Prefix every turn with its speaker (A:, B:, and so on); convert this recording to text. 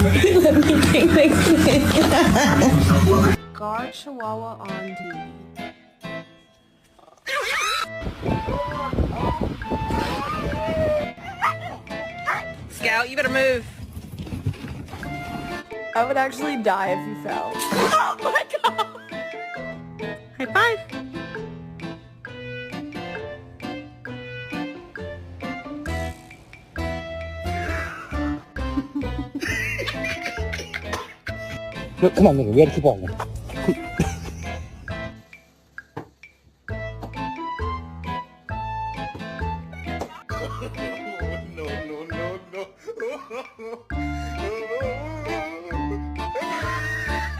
A: Let me take the kid.
B: Guard Chihuahua on TV.
C: Scout, you better move.
B: I would actually die if you fell. Oh my god!
C: High five.
D: Look, come on, nigga, we gotta keep on.